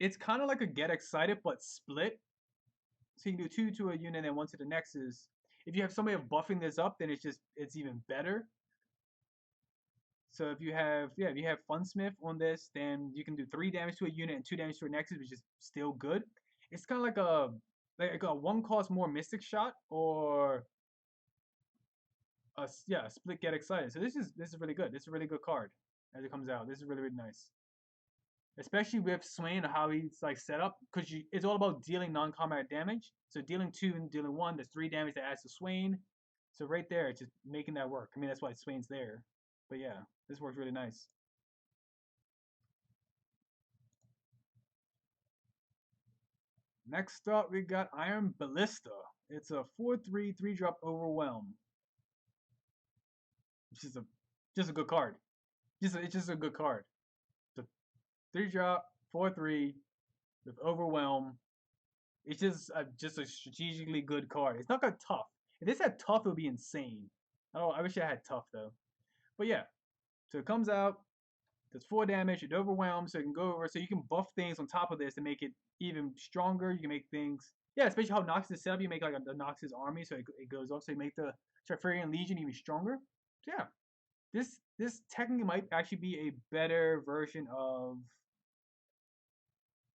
it's kind of like a Get Excited but split. So you can do 2 to a unit and 1 to the Nexus. If you have some way of buffing this up, then it's even better. So if you have Funsmith on this, then you can do 3 damage to a unit and 2 damage to a Nexus, which is still good. It's kind of like a 1 cost more Mystic Shot or a split Get Excited. So this is really good. This is a really good card as it comes out. This is really nice, especially with Swain how he's like set up because it's all about dealing non-combat damage. So dealing 2 and dealing 1, there's 3 damage that adds to Swain. So right there, it's just making that work. I mean that's why Swain's there. But yeah, this works really nice. Next up, we got Iron Ballista. It's a 4/3 3-drop Overwhelm. Which is just a good card. It's just a good card. The 3-drop 4/3 with Overwhelm. It's just a strategically good card. It's not got tough. If this had tough, it would be insane. I wish I had tough though. But yeah, so it comes out. Does 4 damage. It overwhelms, so it can go over. So you can buff things on top of this to make it even stronger. You can make things, yeah, especially how Noxus is set up. You make like the Noxus army, so it goes up. So you make the Trifarian Legion even stronger. So yeah, this technically might actually be a better version of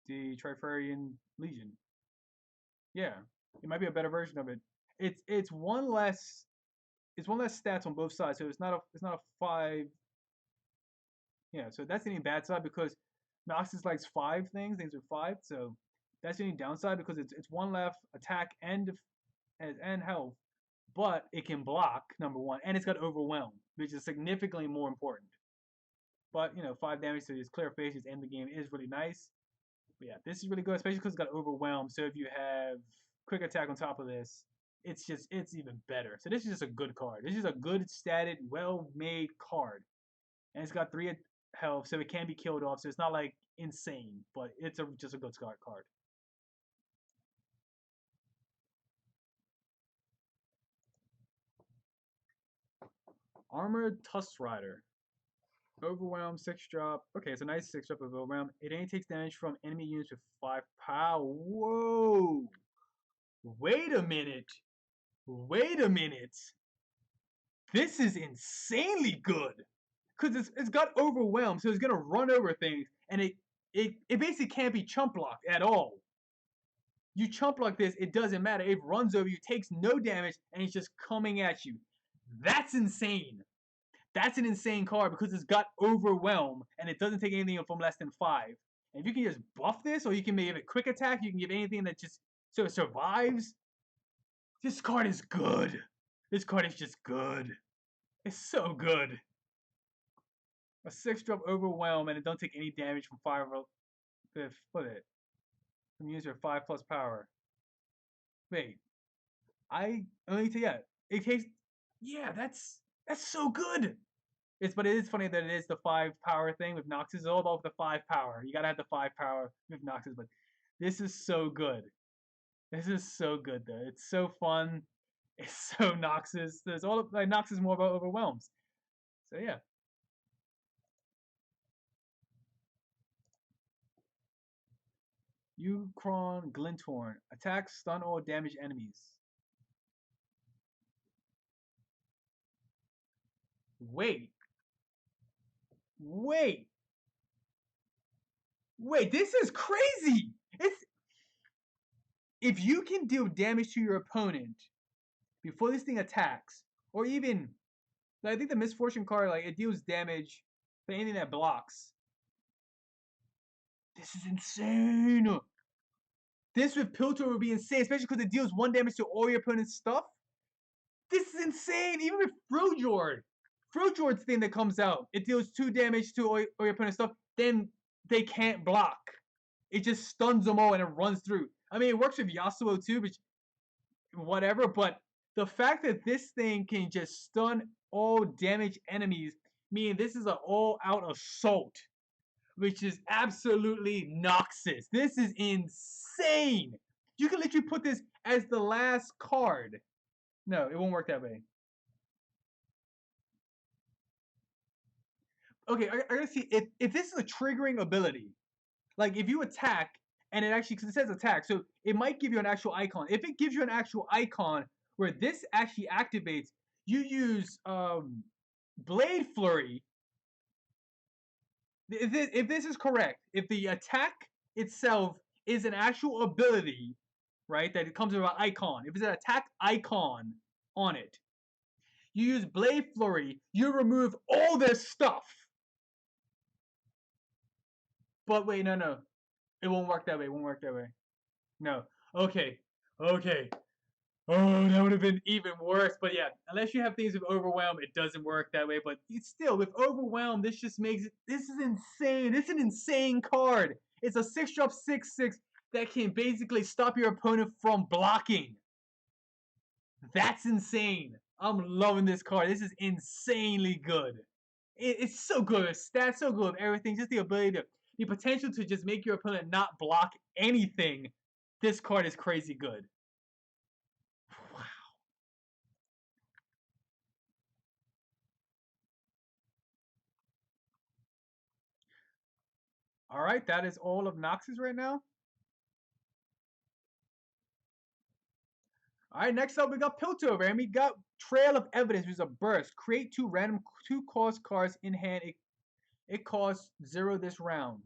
the Trifarian Legion. Yeah, it might be a better version of it. It's one less stats on both sides, so it's not a 5 Yeah, so that's the only bad side because Noxus likes 5 things with 5, so that's the only downside because it's one left attack and health, but it can block number one, and it's got overwhelm, which is significantly more important. But 5 damage to his clear faces end the game is really nice. But yeah, this is really good, especially because it's got overwhelm. So if you have quick attack on top of this, it's even better. So this is just a good card. This is a good statted, well-made card, and it's got 3 health, so it can be killed off. So it's not like insane, but it's just a good card. Armored Tuskrider. Overwhelm, 6 drop. Okay, it's a nice 6 drop of Overwhelm. It only takes damage from enemy units with 5 power. Whoa! Wait a minute. Wait a minute. This is insanely good. Because it's got Overwhelm, so it's going to run over things. And it basically can't be chump blocked at all. You chump block this, it doesn't matter. It runs over you, takes no damage, and it's just coming at you. That's insane. That's an insane card because it's got Overwhelm and it doesn't take anything from less than 5. And if you can just buff this, or you can give it quick attack, you can give anything that just so it survives. This card is good. This card is just good. It's so good. A 6-drop Overwhelm and it don't take any damage from 5 with it. From user 5+ power. Wait. I only take it takes that's so good. But it is funny that it is the 5 power thing with Noxus. It's all about the 5 power. You gotta have the 5 power with Noxus, but this is so good. This is so good though. It's so fun. It's so Noxus. There's all of like Noxus more about overwhelms. So yeah. Unicron Glinthorn. Attack, stun all damage enemies. Wait. Wait. Wait, this is crazy! If you can deal damage to your opponent before this thing attacks, or even I think the Misfortune card, like it deals damage to anything that blocks. This is insane. This with Piltover would be insane, especially because it deals 1 damage to all your opponent's stuff. This is insane. Even with Frojord's thing that comes out, it deals 2 damage to all your opponent's stuff. Then they can't block. It just stuns them all and it runs through. I mean, it works with Yasuo too, which whatever. But the fact that this thing can just stun all damage enemies, meaning this is an all-out assault, which is absolutely Noxus. This is insane. You can literally put this as the last card. No, it won't work that way. Okay, I gotta see if this is a triggering ability. Like if you attack and it actually, because it says attack, so it might give you an actual icon. If it gives you an actual icon where this actually activates, you use Blade Flurry. If this is correct, if the attack itself is an actual ability, right, that it comes with an icon, if it's an attack icon on it, you use Blade Flurry, you remove all this stuff. But wait, no. It won't work that way. It won't work that way. No. Okay. Okay. Oh, that would have been even worse. But yeah, unless you have things with Overwhelm, it doesn't work that way. But it's still, with Overwhelm, this just makes it, this is insane. This is an insane card. It's a 6-drop 6/6 that can basically stop your opponent from blocking. That's insane. I'm loving this card. This is insanely good. It's so good. Stats so good. Everything. Just the ability to, the potential to just make your opponent not block anything. This card is crazy good. Wow. All right, that is all of Noxus right now. All right, next up we got Piltover, and we got Trail of Evidence, which is a burst. Create 2 random 2-cost cards in hand. It costs 0 this round.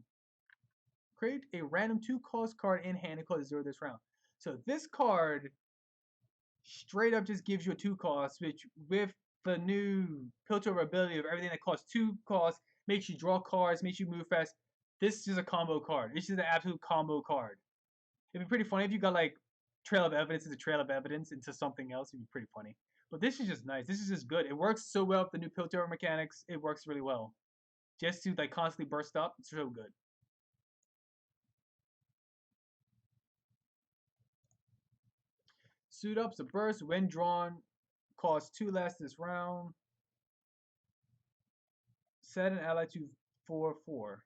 Create a random 2-cost card in hand. It costs 0 this round. So this card straight up just gives you a 2 cost, which with the new Piltover ability of everything that costs 2 costs, makes you draw cards, makes you move fast. This is a combo card. This is an absolute combo card. It'd be pretty funny if you got like Trail of Evidence is a Trail of Evidence into something else. It'd be pretty funny. But this is just nice. This is just good. It works so well with the new Piltover mechanics. It works really well. Just to like constantly burst up, it's so good. Suit Up's a burst. When drawn, costs 2 less this round. Set an ally to 4/4.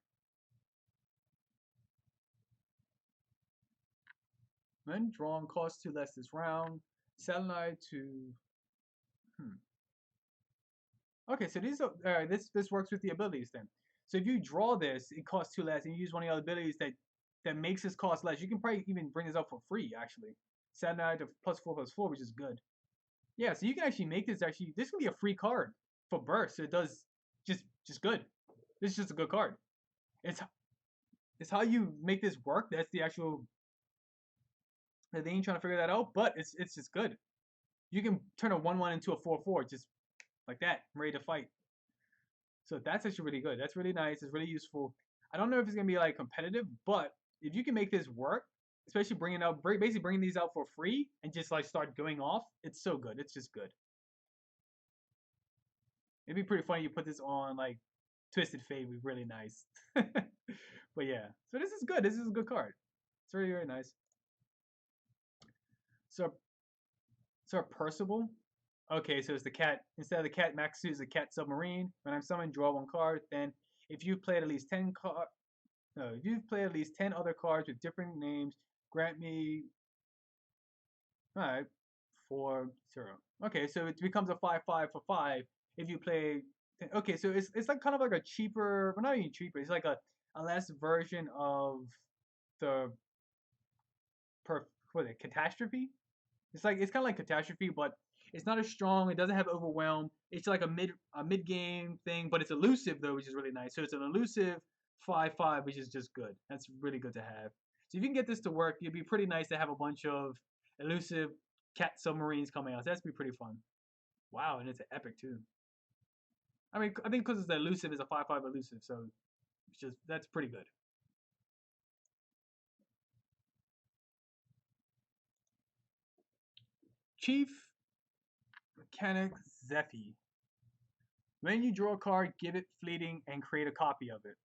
When drawn, costs 2 less this round. Set an ally to. Okay, so these are this works with the abilities then. So if you draw this, it costs 2 less, and you use one of the other abilities that makes this cost less. You can probably even bring this up for free actually. Set an ally to +4/+4, which is good. Yeah, so you can actually make this this can be a free card for burst. So it does just good. This is just a good card. It's how you make this work. That's the actual they ain't trying to figure that out, but it's just good. You can turn a 1/1 into a 4/4 just like that, ready to fight. So that's actually really good. That's really nice. It's really useful. I don't know if it's gonna be like competitive, but if you can make this work, especially basically bringing these out for free and just like start going off, it's so good. It's just good. It'd be pretty funny you put this on like Twisted Fate would be really nice. But yeah, so this is good. This is a good card. It's really, really nice. So, Percival. Okay, so it's the cat. Instead of the cat, Maxu is the cat submarine. When I'm summoned, draw 1 card. Then, if you've played at least 10 cards, no, if you've played at least 10 other cards with different names, grant me. Alright, 4/0. Okay, so it becomes a 5/5 for 5 if you play. Okay, so it's like kind of like a cheaper, well, not even cheaper. It's like a less version of the what is it, catastrophe. It's kind of like catastrophe, but it's not as strong. It doesn't have overwhelm. It's like a mid game thing, but it's elusive though, which is really nice. So it's an elusive 5/5, which is just good. That's really good to have. So if you can get this to work, it'd be pretty nice to have a bunch of elusive cat submarines coming out. So that's be pretty fun. Wow, and it's an epic too. I mean, I think because it's elusive, it's a 5/5 elusive, so it's just that's pretty good. Chief Mechanic Zephy. When you draw a card, give it fleeting and create a copy of it.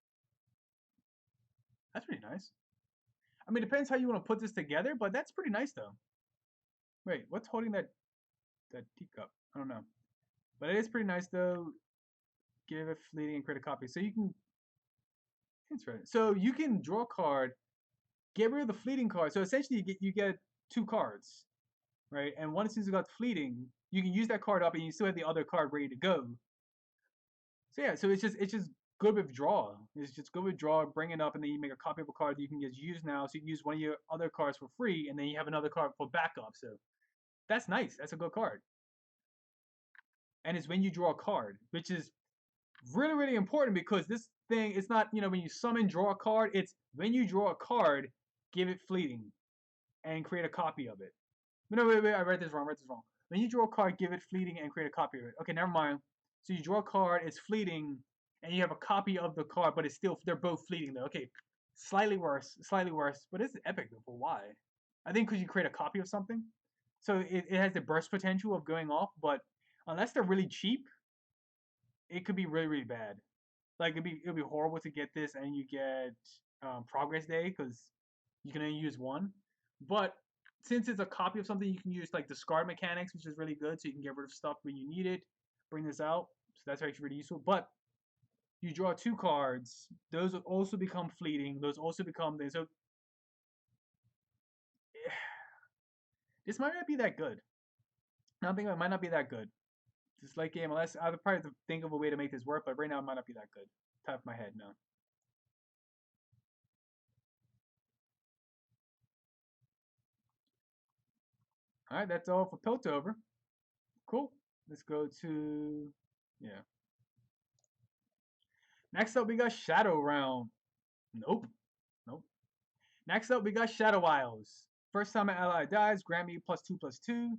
That's pretty nice. I mean, it depends how you want to put this together, but that's pretty nice though. Wait, what's holding that teacup? I don't know. But it is pretty nice though. Give it fleeting and create a copy. So you can So you can draw a card, get rid of the fleeting card. So essentially you get 2 cards, right? And one since you got fleeting, you can use that card up and you still have the other card ready to go. So yeah, so it's just good with draw. It's just good with draw, bring it up, and then you make a copy of a card that you can just use now. So you can use one of your other cards for free, and then you have another card for backup. So that's nice. That's a good card. And it's when you draw a card, which is really, really important because this thing, it's not, when you summon, draw a card, it's when you draw a card, give it fleeting and create a copy of it. No, wait, I read this wrong. When you draw a card, give it fleeting and create a copy of it. Okay, never mind. So you draw a card, it's fleeting, and you have a copy of the card, but they're both fleeting though. Okay, slightly worse, but it's epic though. But why? I think because you create a copy of something, so it has the burst potential of going off, but unless they're really cheap, it could be really, really bad. Like it'd be horrible to get this and you get progress day because you can only use one. But since it's a copy of something, you can use like discard mechanics, which is really good. So you can get rid of stuff when you need it. Bring this out. So that's actually really useful. But you draw 2 cards. Those will also become fleeting. Those also become things. So this might not be that good. I think it might not be that good. This late game, unless I would probably have to think of a way to make this work, but right now it might not be that good. Top of my head, no. All right, that's all for Piltover. Cool. Let's go to yeah. Next up, we got Shadow Round. Nope. Nope. Next up, we got Shadow Isles. First time an ally dies, grant me +2/+2.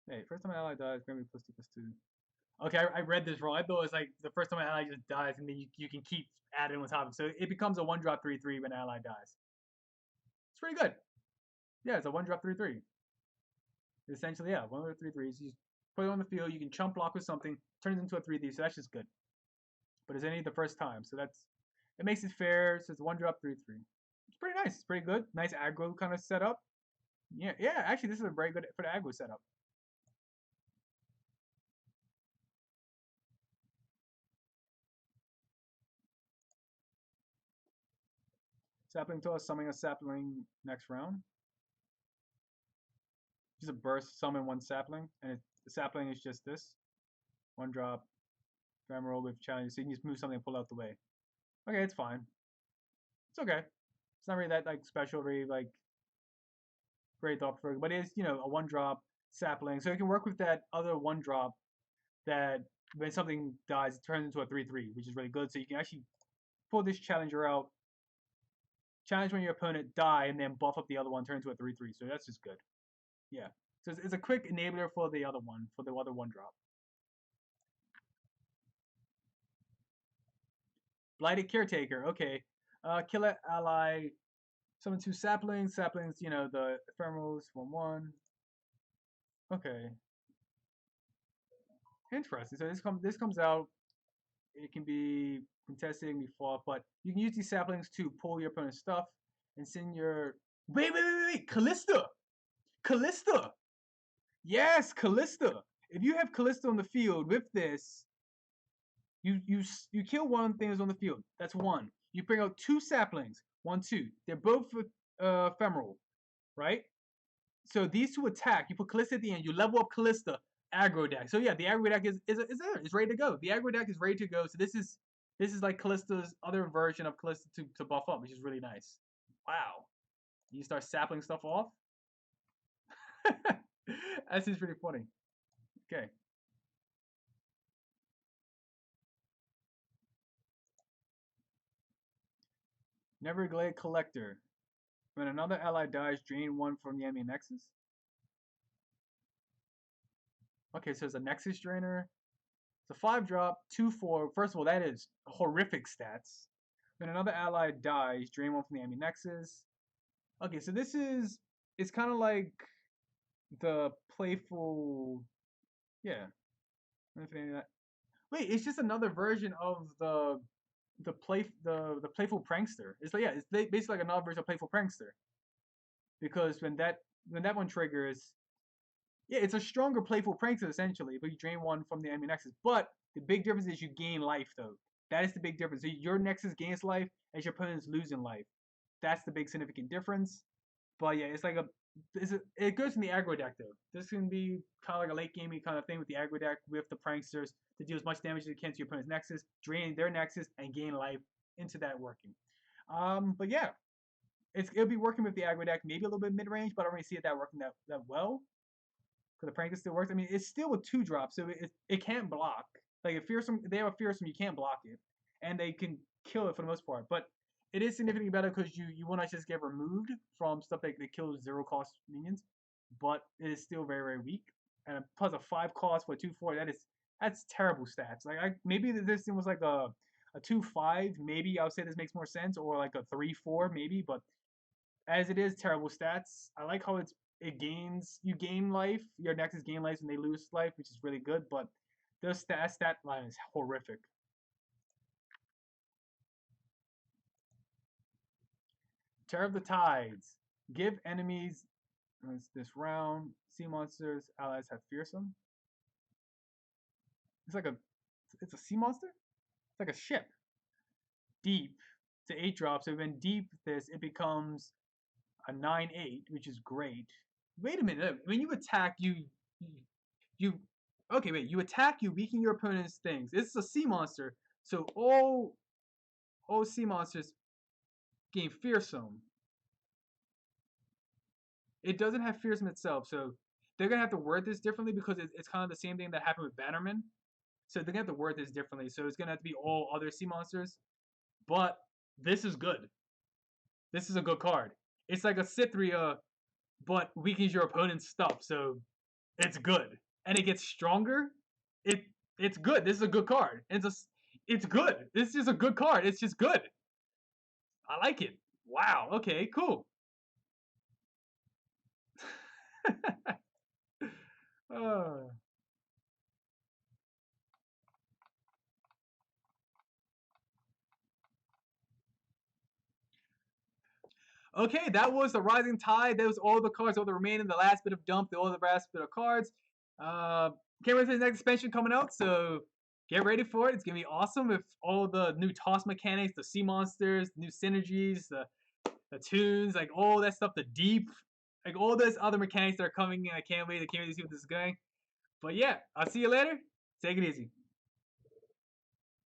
Hey, first time an ally dies, grant me +2/+2. Okay, I read this wrong. I thought it was like the first time an ally just dies, and then you can keep adding on top of it. So it becomes a 1-drop 3/3 when an ally dies. It's pretty good. Yeah, it's a 1-drop 3/3. Essentially, yeah, 1 of the 3/3s. You put it on the field, you can chump block with something, turns into a 3/3, so that's just good. But it's only the first time, so it makes it fair. So it's 1-drop 3/3. It's pretty nice. It's pretty good. Nice aggro kind of setup. Yeah, yeah. Actually, this is a very good for the aggro setup. Sapling toss, summoning a sapling next round. Just a burst, summon one sapling, and the sapling is just this 1-drop. Grammar roll with challenge, so you can just move something and pull out the way. Okay, it's fine. It's okay. It's not really that like special, really like great thought for, but it's a 1-drop sapling, so you can work with that other 1-drop that when something dies, it turns into a 3/3, which is really good. So you can actually pull this challenger out, challenge when your opponent die, and then buff up the other one, turn into a 3/3. So that's just good. Yeah. So it's a quick enabler for the other one, for the other 1-drop. Blighted Caretaker. Okay. Kill an ally. Summon 2 saplings. Saplings, the ephemerals 1/1. Okay. Interesting. So this comes out. It can be contested, it can be fought, but you can use these saplings to pull your opponent's stuff and send your. Wait! Callista! Callista! Yes, Callista! If you have Callista on the field with this, you kill one thing that's on the field. That's one. You bring out 2 saplings. 1, 2. They're both ephemeral, right? So these 2 attack. You put Callista at the end. You level up Callista. Aggro deck. So yeah, the aggro deck is there. It's ready to go. The aggro deck is ready to go. So this is like Callista's other version of Callista to buff up, which is really nice. Wow. You start sapling stuff off. That seems pretty funny. Okay. Neverglade Collector. When another ally dies, drain 1 from the enemy nexus. Okay, so it's a nexus drainer. It's a 5-drop, 2/4. First of all, that is horrific stats. When another ally dies, drain 1 from the enemy nexus. Okay, so it's kind of like the playful, yeah. Wait, it's just another version of the playful prankster. It's like, yeah, it's basically like another version of playful prankster, because when that one triggers, yeah, it's a stronger playful prankster essentially, but you drain 1 from the enemy nexus. But the big difference is you gain life though. That is the big difference. So your nexus gains life as your opponent's losing life. That's the big significant difference. But yeah, it goes in the aggro deck though. This can be kind of like a late gamey kind of thing with the aggro deck with the pranksters to deal as much damage as you can to your opponent's nexus, drain their nexus, and gain life into that working. But yeah, it'll be working with the aggro deck, maybe a little bit mid range, but I don't really see it that working that well. Because the prankster still works. I mean, it's still a 2-drop, so it can't block. Like if fearsome, they have a fearsome, you can't block it, and they can kill it for the most part. But it is significantly better because you want to just get removed from stuff that kills 0-cost minions, but it is still very very weak. And plus a 5 cost for a 2/4, that's terrible stats. Like maybe this thing was like a 2/5, maybe I would say this makes more sense, or like a 3/4 maybe, but as it is, terrible stats. I like how you gain life, your nexus gain life when they lose life, which is really good, but the stat line is horrific. Terror of the Tides. Give enemies this round. Sea monsters, allies have fearsome. It's a sea monster? It's like a ship. Deep. It's an 8-drop, so when deep this, it becomes a 9/8, which is great. Wait a minute. When you attack, you okay, wait, you attack, you weaken your opponent's things. This is a sea monster, so all sea monsters gain fearsome. It doesn't have fearsome itself, so they're gonna have to word this differently because it's kind of the same thing that happened with Bannerman. So they're gonna have to word this differently. So it's gonna have to be all other sea monsters. But this is good. This is a good card. It's like a Cythria, but weakens your opponent's stuff, so it's good. And it gets stronger. It It's good. This is a good card. It's good. This is a good card. It's just good. I like it. Wow. Okay. Cool. uh, okay, that was the Rising Tide. That was all the cards, all the remaining, the last bit of dump, all the last bit of cards. Uh, can't wait for the next expansion coming out. So get ready for it. It's gonna be awesome with all the new toss mechanics, the sea monsters, the new synergies, the tunes, like all that stuff, the deep, like all those other mechanics that are coming in. I can't wait. I can't wait to see what this is going. But yeah, I'll see you later. Take it easy.